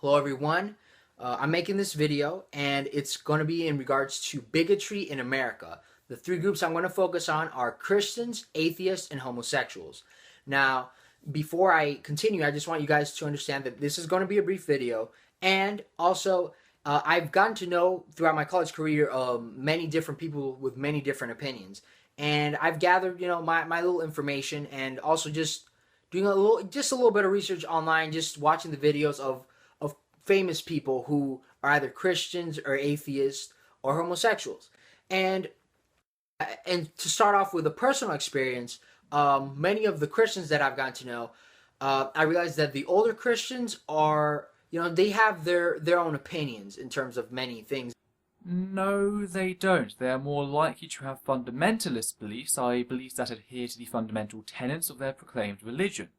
Hello everyone, I'm making this video and it's going to be in regards to bigotry in America. The three groups I'm going to focus on are Christians, atheists, and homosexuals. Now, before I continue, I just want you guys to understand that this is going to be a brief video, and also I've gotten to know throughout my college career many different people with many different opinions, and I've gathered my little information, and also just doing a little bit of research online, just watching the videos of famous people who are either Christians or atheists or homosexuals. And to start off with a personal experience, many of the Christians that I've gotten to know, I realized that the older Christians are, they have their own opinions in terms of many things. No, they don't. They are more likely to have fundamentalist beliefs, i.e. beliefs that adhere to the fundamental tenets of their proclaimed religion.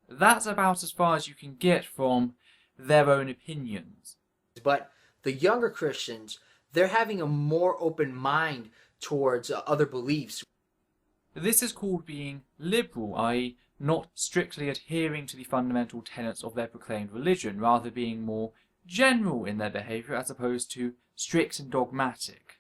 That's about as far as you can get from their own opinions. But the younger Christians, they're having a more open mind towards other beliefs. This is called being liberal, i.e. not strictly adhering to the fundamental tenets of their proclaimed religion, rather being more general in their behaviour as opposed to strict and dogmatic.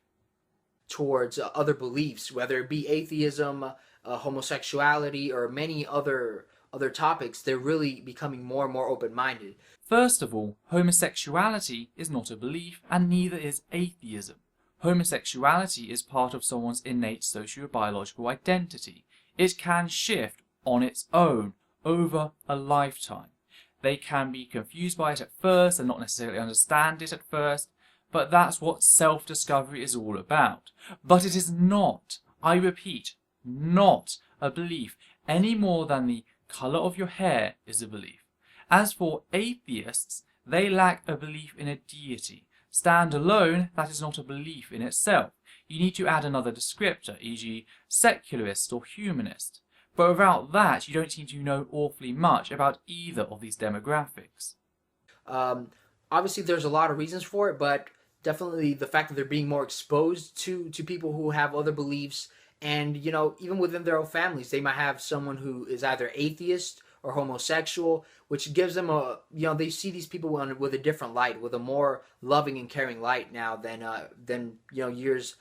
Towards other beliefs, whether it be atheism, homosexuality, or many other topics, they're really becoming more and more open-minded. First of all, homosexuality is not a belief, and neither is atheism. Homosexuality is part of someone's innate socio-biological identity. It can shift on its own over a lifetime. They can be confused by it at first and not necessarily understand it at first, but that's what self-discovery is all about. But it is not, I repeat, not a belief any more than the colour of your hair is a belief. As for atheists, they lack a belief in a deity. Stand alone, that is not a belief in itself. You need to add another descriptor, e.g. secularist or humanist. But without that, you don't seem to know awfully much about either of these demographics. Obviously, there's a lot of reasons for it, but definitely the fact that they're being more exposed to people who have other beliefs, and even within their own families, they might have someone who is either atheist or homosexual, which gives them they see these people with a different light, with a more loving and caring light now than years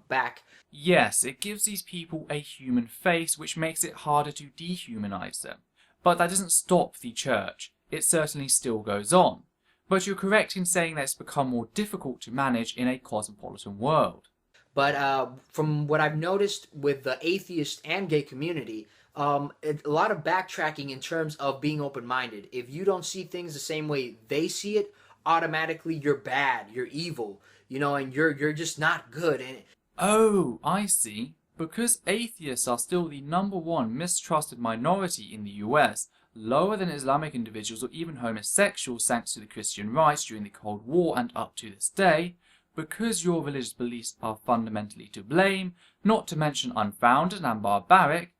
back. Yes, it gives these people a human face, which makes it harder to dehumanize them. But that doesn't stop the church. It certainly still goes on. But you're correct in saying that it's become more difficult to manage in a cosmopolitan world. But from what I've noticed with the atheist and gay community, a lot of backtracking in terms of being open-minded. If you don't see things the same way they see it, automatically you're bad, you're evil, and you're just not good. And oh, I see. Because atheists are still the #1 mistrusted minority in the US, lower than Islamic individuals or even homosexuals thanks to the Christian right during the Cold War and up to this day, because your religious beliefs are fundamentally to blame, not to mention unfounded and barbaric,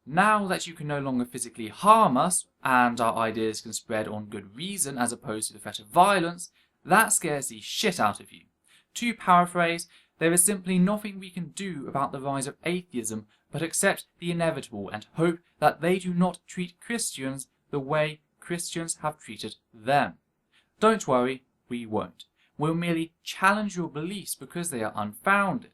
now that you can no longer physically harm us, and our ideas can spread on good reason as opposed to the threat of violence, that scares the shit out of you. To paraphrase, there is simply nothing we can do about the rise of atheism but accept the inevitable and hope that they do not treat Christians the way Christians have treated them. Don't worry, we won't. We'll merely challenge your beliefs because they are unfounded.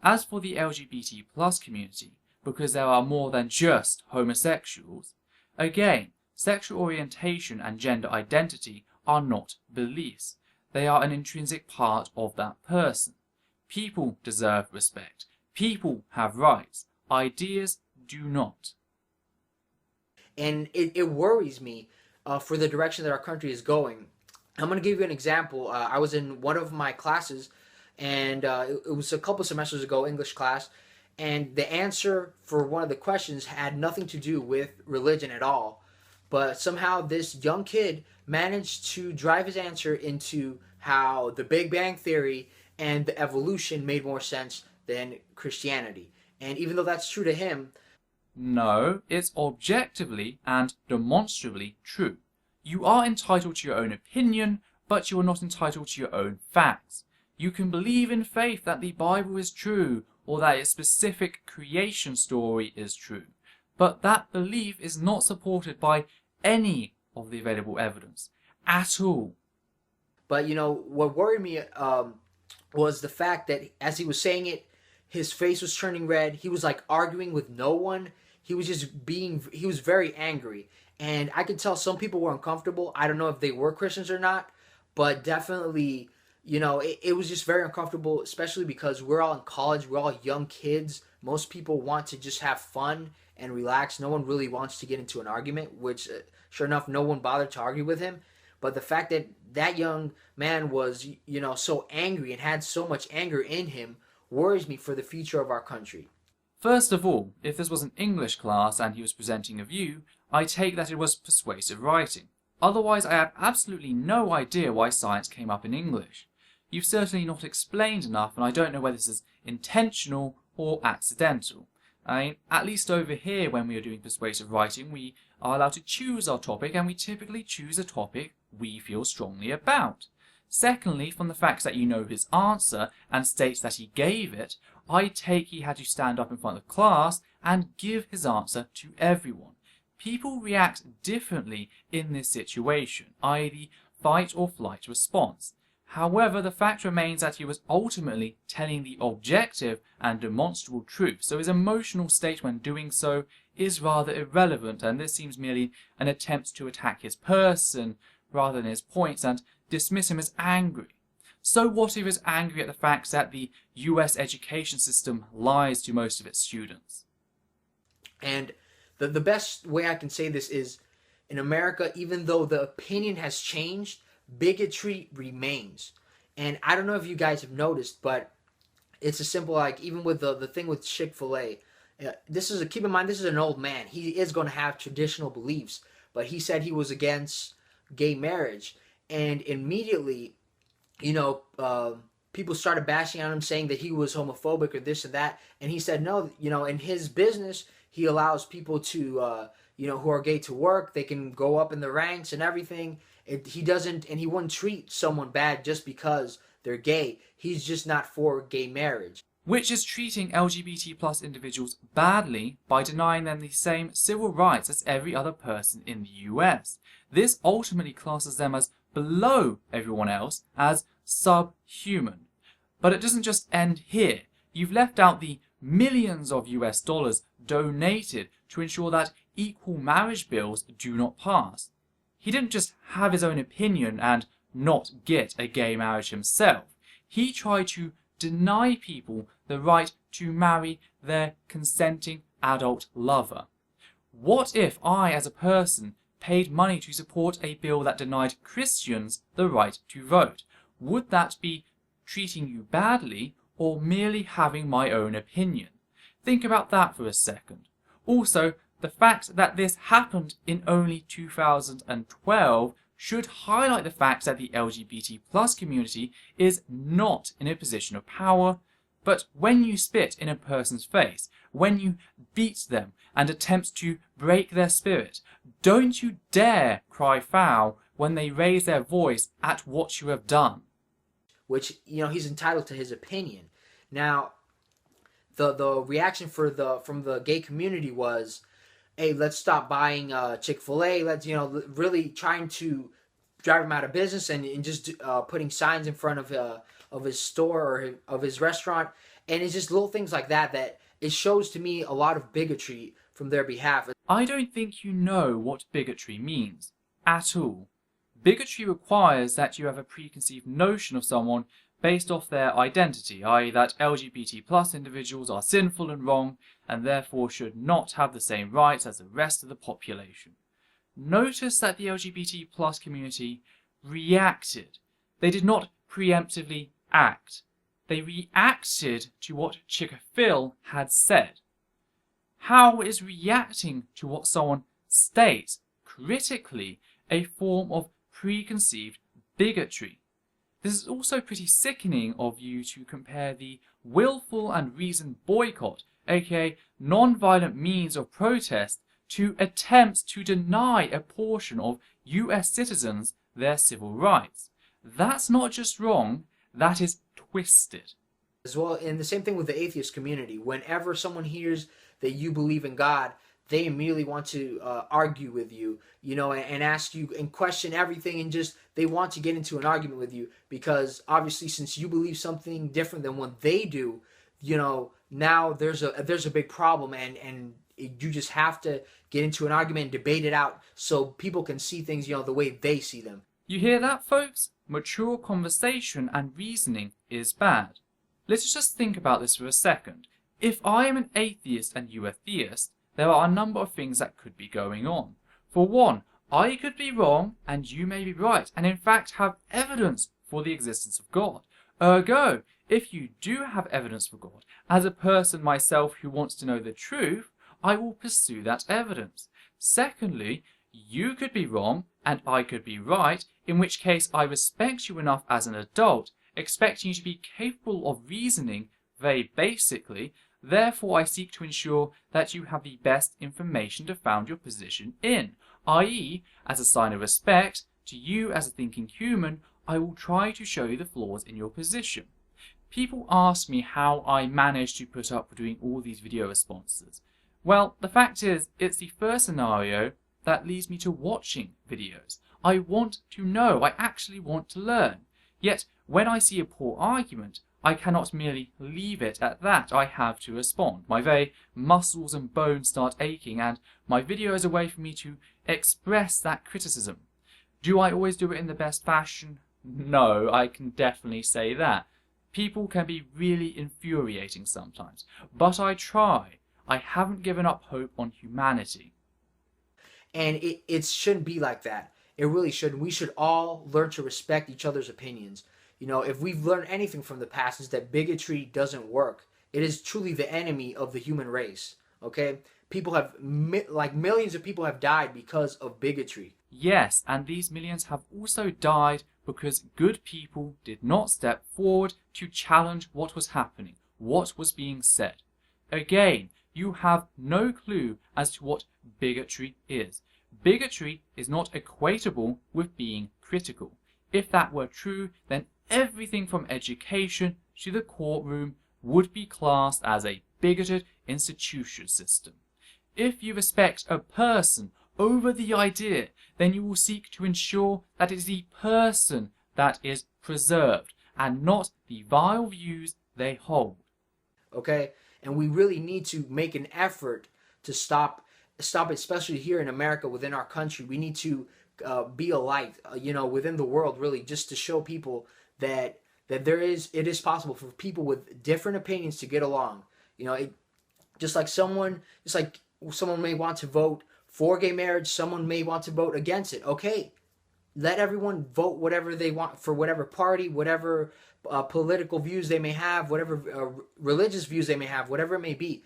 As for the LGBT+ community, because there are more than just homosexuals, again, sexual orientation and gender identity are not beliefs. They are an intrinsic part of that person. People deserve respect. People have rights. Ideas do not. And it worries me for the direction that our country is going. I'm going to give you an example. I was in one of my classes, and it was a couple semesters ago, English class, and the answer for one of the questions had nothing to do with religion at all. But somehow this young kid managed to drive his answer into how the Big Bang Theory and the evolution made more sense than Christianity. And even though that's true to him... No, it's objectively and demonstrably true. You are entitled to your own opinion, but you are not entitled to your own facts. You can believe in faith that the Bible is true, or that its specific creation story is true, but that belief is not supported by any of the available evidence at all. But what worried me was the fact that as he was saying it, his face was turning red. He was like arguing with no one. He was very angry. And I could tell some people were uncomfortable. I don't know if they were Christians or not, but definitely, it was just very uncomfortable, especially because we're all in college. We're all young kids. Most people want to just have fun and relax. No one really wants to get into an argument, which, sure enough, no one bothered to argue with him. But the fact that that young man was, so angry and had so much anger in him worries me for the future of our country. First of all, if this was an English class and he was presenting a view, I take that it was persuasive writing. Otherwise, I have absolutely no idea why science came up in English. You've certainly not explained enough, and I don't know whether this is intentional or accidental. At least over here, when we are doing persuasive writing, we are allowed to choose our topic, and we typically choose a topic we feel strongly about. Secondly, from the fact that you know his answer and states that he gave it, I take he had to stand up in front of class and give his answer to everyone. People react differently in this situation, i.e. the fight or flight response. However, the fact remains that he was ultimately telling the objective and demonstrable truth, so his emotional state when doing so is rather irrelevant, and this seems merely an attempt to attack his person rather than his points and dismiss him as angry. So what if he was angry at the fact that the US education system lies to most of its students? And the best way I can say this is, in America, even though the opinion has changed, bigotry remains. And I don't know if you guys have noticed, but it's a simple, like, even with the thing with Chick-fil-A, keep in mind, this is an old man. He is going to have traditional beliefs, but he said he was against gay marriage. And immediately, people started bashing on him, saying that he was homophobic or this and that. And he said, no, in his business, he allows people to, who are gay to work. They can go up in the ranks and everything. He doesn't, and he wouldn't treat someone bad just because they're gay. He's just not for gay marriage. Which is treating LGBT plus individuals badly by denying them the same civil rights as every other person in the US. This ultimately classes them as below everyone else, as subhuman. But it doesn't just end here. You've left out the millions of US dollars donated to ensure that equal marriage bills do not pass. He didn't just have his own opinion and not get a gay marriage himself. He tried to deny people the right to marry their consenting adult lover. What if I, as a person, paid money to support a bill that denied Christians the right to vote? Would that be treating you badly or merely having my own opinion? Think about that for a second. Also, the fact that this happened in only 2012 should highlight the fact that the LGBT plus community is not in a position of power, but when you spit in a person's face, when you beat them and attempt to break their spirit, don't you dare cry foul when they raise their voice at what you have done. Which, he's entitled to his opinion. Now, the reaction from the gay community was, hey, let's stop buying Chick-fil-A. Let's, really trying to drive him out of business and just putting signs in front of his store or of his restaurant. And it's just little things like that it shows to me a lot of bigotry from their behalf. I don't think you know what bigotry means at all. Bigotry requires that you have a preconceived notion of someone based off their identity, i.e. that LGBT plus individuals are sinful and wrong and therefore should not have the same rights as the rest of the population. Notice that the LGBT plus community reacted. They did not preemptively act. They reacted to what Chick-fil had said. How is reacting to what someone states critically a form of preconceived bigotry? This is also pretty sickening of you to compare the willful and reasoned boycott, aka non-violent means of protest, to attempts to deny a portion of US citizens their civil rights. That's not just wrong, that is twisted. As well, and the same thing with the atheist community. Whenever someone hears that you believe in God, they immediately want to argue with you, and ask you and question everything, and just they want to get into an argument with you because obviously since you believe something different than what they do, now there's a big problem, and you just have to get into an argument and debate it out so people can see things the way they see them. You hear that, folks? Mature conversation and reasoning is bad. Let's just think about this for a second. If I am an atheist and you a theist, there are a number of things that could be going on. For one, I could be wrong and you may be right, and in fact have evidence for the existence of God. Ergo, if you do have evidence for God, as a person myself who wants to know the truth, I will pursue that evidence. Secondly, you could be wrong and I could be right, in which case I respect you enough as an adult, expecting you to be capable of reasoning very basically. Therefore, I seek to ensure that you have the best information to found your position in, i.e., as a sign of respect to you as a thinking human, I will try to show you the flaws in your position. People ask me how I managed to put up with doing all these video responses. Well, the fact is, it's the first scenario that leads me to watching videos. I want to know, I actually want to learn. Yet, when I see a poor argument, I cannot merely leave it at that. I have to respond. My very muscles and bones start aching, and my video is a way for me to express that criticism. Do I always do it in the best fashion? No, I can definitely say that. People can be really infuriating sometimes, but I try. I haven't given up hope on humanity. And it shouldn't be like that. It really shouldn't. We should all learn to respect each other's opinions. If we've learned anything from the past, is that bigotry doesn't work. It is truly the enemy of the human race. Okay? People have, millions of people have died because of bigotry. Yes, and these millions have also died because good people did not step forward to challenge what was happening, what was being said. Again, you have no clue as to what bigotry is. Bigotry is not equatable with being critical. If that were true, then everything from education to the courtroom would be classed as a bigoted institution system. If you respect a person over the idea, then you will seek to ensure that it is the person that is preserved and not the vile views they hold. Okay? And we really need to make an effort to stop it, especially here in America, within our country. We need to be a light, within the world, really, just to show people that it is possible for people with different opinions to get along. Just like someone may want to vote for gay marriage, someone may want to vote against it. Okay, let everyone vote whatever they want for whatever party, whatever political views they may have, whatever religious views they may have, whatever it may be.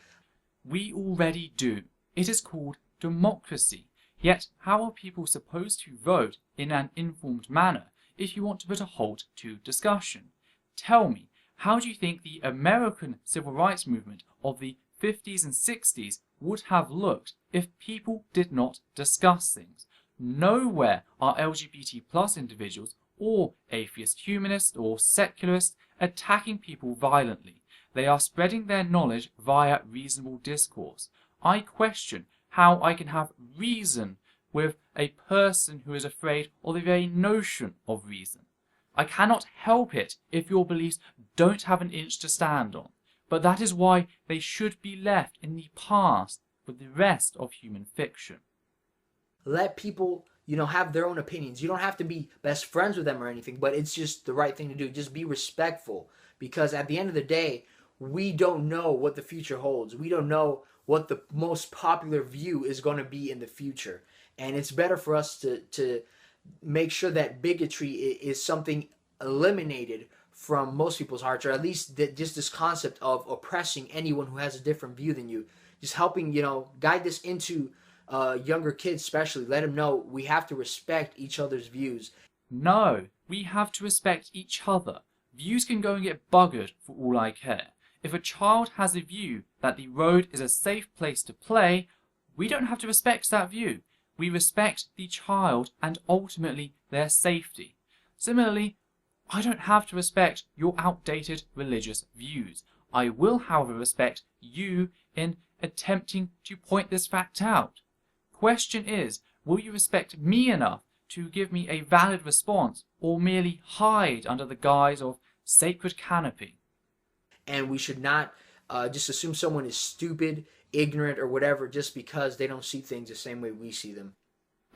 We already do. It is called democracy. Yet, how are people supposed to vote in an informed manner if you want to put a halt to discussion? Tell me, how do you think the American civil rights movement of the 50s and 60s would have looked if people did not discuss things? Nowhere are LGBT plus individuals or atheist humanists or secularists attacking people violently. They are spreading their knowledge via reasonable discourse. I question how I can have reason with a person who is afraid of the very notion of reason. I cannot help it if your beliefs don't have an inch to stand on, but that is why they should be left in the past with the rest of human fiction. Let people, have their own opinions. You don't have to be best friends with them or anything, but it's just the right thing to do. Just be respectful, because at the end of the day, we don't know what the future holds. We don't know what the most popular view is going to be in the future. And it's better for us to make sure that bigotry is something eliminated from most people's hearts, or at least just this concept of oppressing anyone who has a different view than you. Just helping, guide this into younger kids especially. Let them know we have to respect each other's views. No, we have to respect each other. Views can go and get buggered for all I care. If a child has a view that the road is a safe place to play, we don't have to respect that view. We respect the child and ultimately their safety. Similarly, I don't have to respect your outdated religious views. I will, however, respect you in attempting to point this fact out. Question is, will you respect me enough to give me a valid response, or merely hide under the guise of sacred canopy? And we should not just assume someone is stupid, ignorant, or whatever just because they don't see things the same way we see them.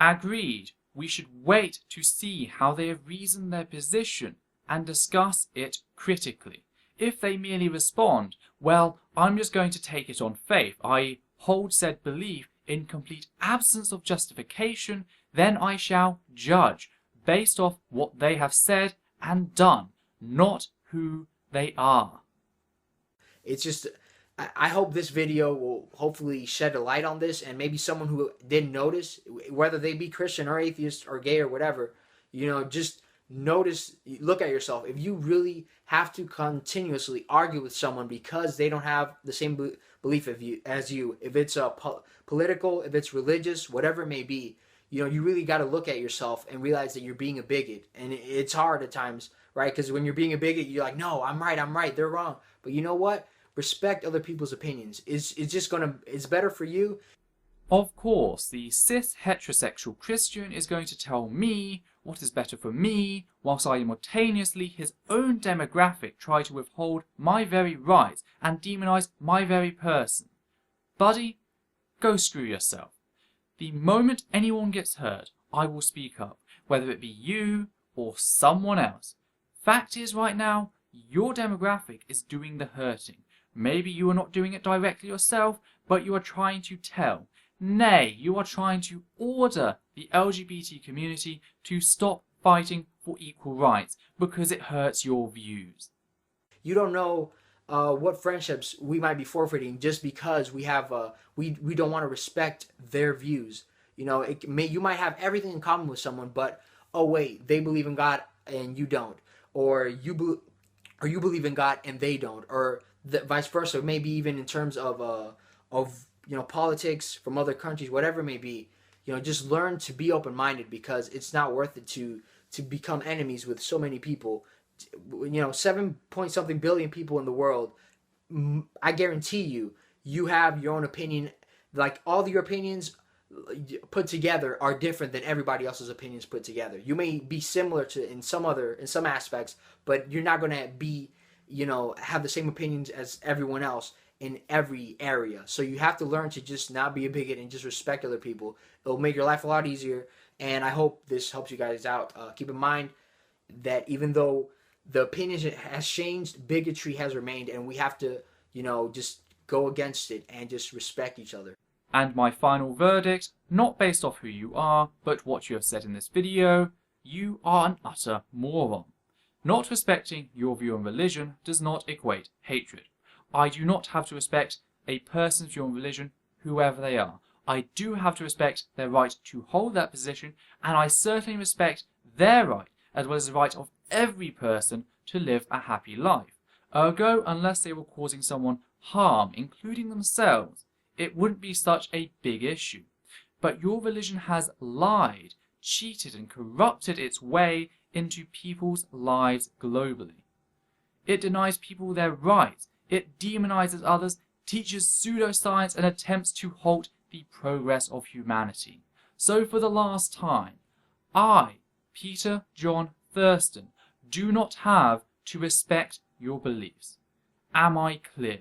Agreed. We should wait to see how they have reasoned their position and discuss it critically. If they merely respond, well, I'm just going to take it on faith, i.e. hold said belief in complete absence of justification, then I shall judge based off what they have said and done, not who they are. It's just, I hope this video will hopefully shed a light on this, and maybe someone who didn't notice, whether they be Christian or atheist or gay or whatever, just notice, look at yourself. If you really have to continuously argue with someone because they don't have the same belief as you, if it's political, if it's religious, whatever it may be, you really got to look at yourself and realize that you're being a bigot. And it's hard at times, right? Because when you're being a bigot, you're like, no, I'm right, they're wrong. But you know what? Respect other people's opinions. It's better for you. Of course, the cis heterosexual Christian is going to tell me what is better for me, whilst simultaneously his own demographic try to withhold my very rights and demonize my very person. Buddy, go screw yourself. The moment anyone gets hurt, I will speak up, whether it be you or someone else. Fact is, right now, your demographic is doing the hurting. Maybe you are not doing it directly yourself, but you are trying to tell. Nay, you are trying to order the LGBT community to stop fighting for equal rights because it hurts your views. You don't know what friendships we might be forfeiting just because we don't want to respect their views. You might have everything in common with someone, but oh wait, they believe in God and you don't, or you believe in God and they don't, or vice versa. Maybe even in terms of politics from other countries, whatever it may be. Just learn to be open-minded, because it's not worth it to become enemies with so many people. 7 point something billion people in the world. I guarantee you have your own opinion. Like, all your opinions put together are different than everybody else's opinions put together. You may be similar to in some aspects, but you're not going to be have the same opinions as everyone else in every area. So you have to learn to just not be a bigot and just respect other people. It'll make your life a lot easier, and I hope this helps you guys out. Keep in mind that even though the opinion has changed, bigotry has remained, and we have to just go against it and just respect each other. And my final verdict, not based off who you are, but what you have said in this video, you are an utter moron. Not respecting your view on religion does not equate hatred. I do not have to respect a person's view on religion, whoever they are. I do have to respect their right to hold that position, and I certainly respect their right, as well as the right of every person to live a happy life. Ergo, unless they were causing someone harm, including themselves, it wouldn't be such a big issue. But your religion has lied, cheated, and corrupted its way into people's lives globally. It denies people their rights, it demonizes others, teaches pseudoscience, and attempts to halt the progress of humanity. So for the last time, I, Peter John Thurston, do not have to respect your beliefs. Am I clear?